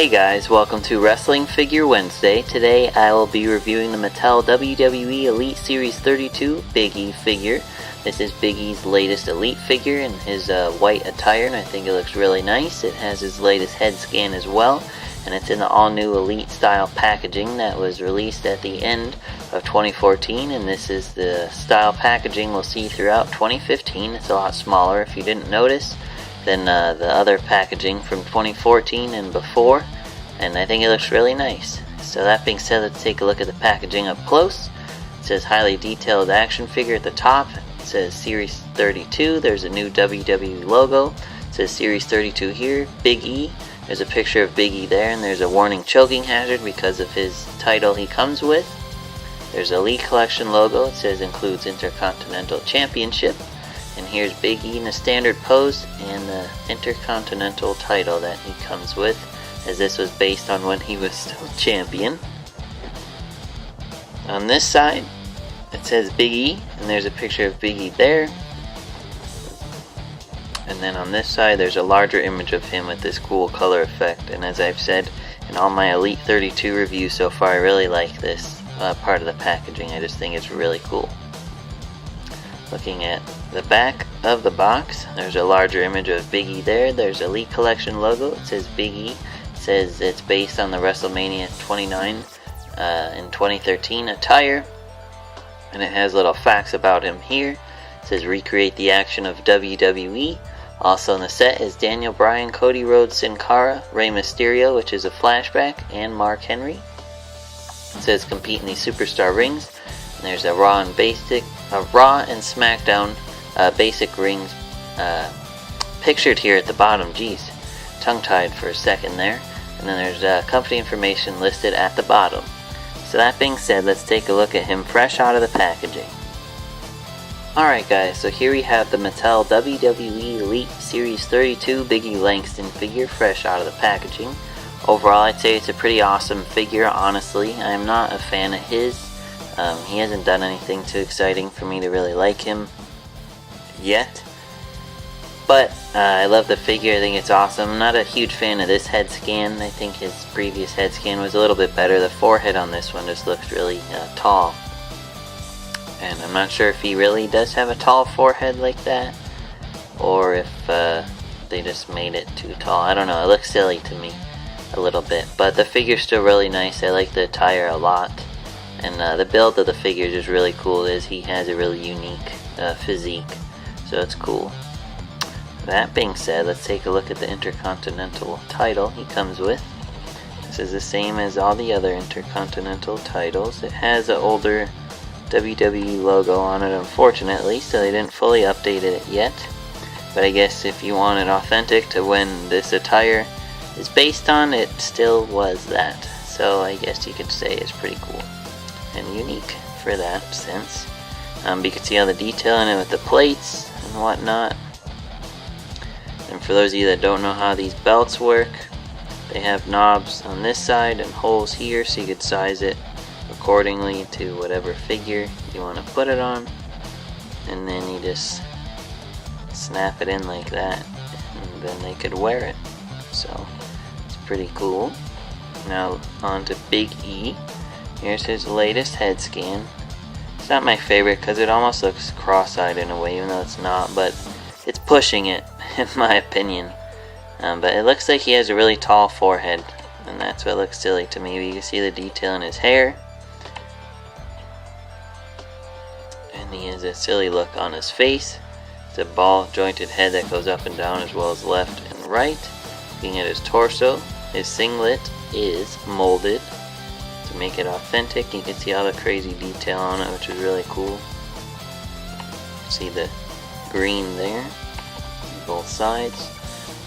Hey guys, welcome to Wrestling Figure Wednesday. Today I will be reviewing the Mattel WWE Elite Series 32 Big E figure. This is Big E's latest Elite figure in his white attire, and I think it looks really nice. It has his latest head scan as well, and it's in the all-new Elite style packaging that was released at the end of 2014, and this is the style packaging we'll see throughout 2015. It's a lot smaller if you didn't notice than the other packaging from 2014 and before, and I think it looks really nice. So that being said, let's take a look at the packaging up close. It says highly detailed action figure at the top. It says Series 32. There's a new WWE logo. It says Series 32 here. Big E. There's a picture of Big E there, and there's a warning choking hazard because of his title he comes with. There's a Elite Collection logo. It says includes Intercontinental Championship. And here's Big E in a standard pose and the Intercontinental title that he comes with, as this was based on when he was still champion. On this side, it says Big E, and there's a picture of Big E there. And then on this side, there's a larger image of him with this cool color effect. And as I've said in all my Elite 32 reviews so far, I really like this part of the packaging. I just think it's really cool. Looking at the back of the box, there's a larger image of Big E there. There's a Elite Collection logo. It says Big E. It says it's based on the WrestleMania 29 in 2013 attire. And it has little facts about him here. It says recreate the action of WWE. Also in the set is Daniel Bryan, Cody Rhodes, Sin Cara, Rey Mysterio, which is a flashback, and Mark Henry. It says compete in these superstar rings. And there's a Raw and SmackDown basic rings pictured here at the bottom. Geez, tongue-tied for a second there. And then there's company information listed at the bottom. So that being said, let's take a look at him fresh out of the packaging. Alright guys, so here we have the Mattel WWE Elite Series 32 Big E Langston figure fresh out of the packaging. Overall, I'd say it's a pretty awesome figure, honestly. I'm not a fan of his. He hasn't done anything too exciting for me to really like him yet. But I love the figure. I think it's awesome. I'm not a huge fan of this head scan. I think his previous head scan was a little bit better. The forehead on this one just looks really tall. And I'm not sure if he really does have a tall forehead like that, or if they just made it too tall. I don't know. It looks silly to me a little bit. But the figure's still really nice. I like the attire a lot. And the build of the figure is just really cool. He has a really unique physique, so it's cool. That being said, let's take a look at the Intercontinental title he comes with. This is the same as all the other Intercontinental titles. It has an older WWE logo on it, unfortunately, so they didn't fully update it yet. But I guess if you want it authentic to when this attire is based on, it still was that. So I guess you could say it's pretty cool and unique for that sense. You can see all the detail in it with the plates and whatnot. And for those of you that don't know how these belts work, they have knobs on this side and holes here, so you could size it accordingly to whatever figure you want to put it on. And then you just snap it in like that, and then they could wear it. So it's pretty cool. Now on to Big E. Here's his latest head scan. It's not my favorite because it almost looks cross-eyed in a way, even though it's not, but it's pushing it, in my opinion. But it looks like he has a really tall forehead, and that's what looks silly to me. You can see the detail in his hair. And he has a silly look on his face. It's a ball-jointed head that goes up and down as well as left and right. Looking at his torso, his singlet is molded to make it authentic. You can see all the crazy detail on it, which is really cool. See the green there on both sides,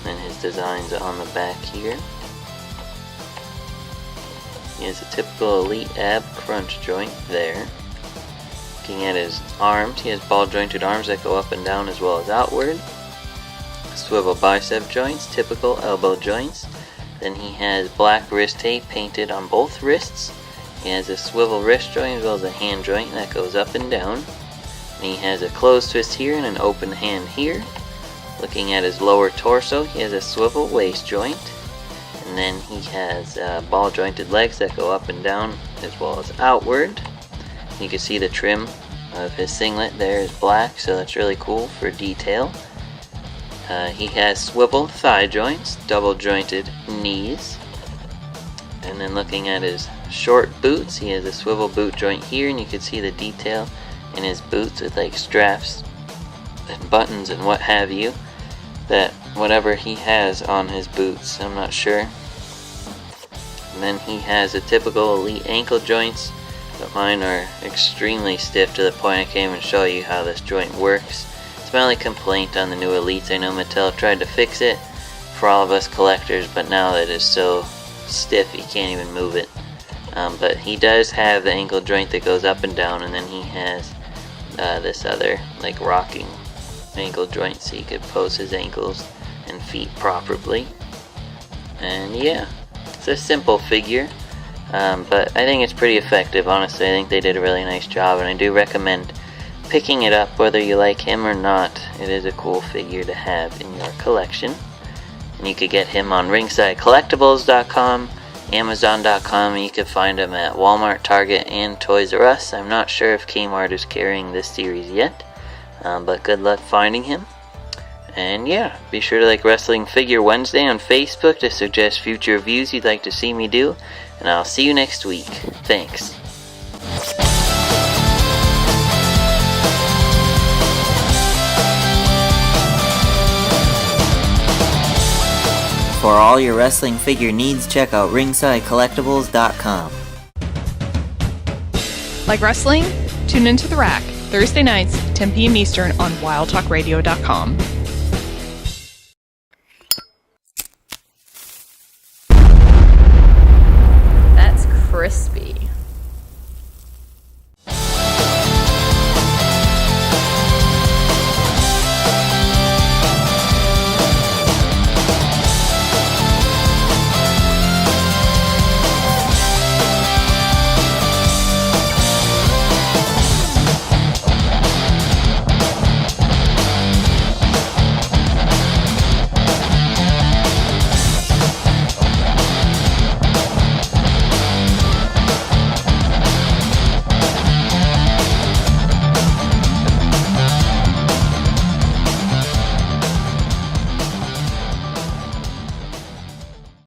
and his designs on the back here. He has a typical Elite ab crunch joint there. Looking at his arms, he has ball jointed arms that go up and down as well as outward. Swivel bicep joints, typical elbow joints. Then he has black wrist tape painted on both wrists. He has a swivel wrist joint as well as a hand joint that goes up and down. And he has a closed twist here and an open hand here. Looking at his lower torso, he has a swivel waist joint. And And then he has ball jointed legs that go up and down as well as outward. You can see the trim of his singlet there is black, so that's really cool for detail. He has swivel thigh joints, double jointed knees. And then looking at his short boots, he has a swivel boot joint here, and you can see the detail in his boots with like straps and buttons and what have you, that whatever he has on his boots, I'm not sure. And then he has a typical elite ankle joints, but mine are extremely stiff to the point I can't even show you how this joint works. It's my only complaint on the new elites. I know Mattel tried to fix it for all of us collectors, but now that it's so stiff you can't even move it. But he does have the ankle joint that goes up and down, and then he has this other like rocking ankle joint so he could pose his ankles and feet properly. And yeah, it's a simple figure, but I think it's pretty effective. Honestly, I think they did a really nice job, and I do recommend picking it up whether you like him or not. It is a cool figure to have in your collection. And you could get him on ringsidecollectibles.com, Amazon.com, and you can find him at Walmart, Target, and Toys R Us. I'm not sure if Kmart is carrying this series yet, but good luck finding him. And yeah, be sure to like Wrestling Figure Wednesday on Facebook to suggest future reviews you'd like to see me do, and I'll see you next week. Thanks. For all your wrestling figure needs, check out ringsidecollectibles.com. Like wrestling? Tune into The Rack, Thursday nights, 10 p.m. Eastern on wildtalkradio.com.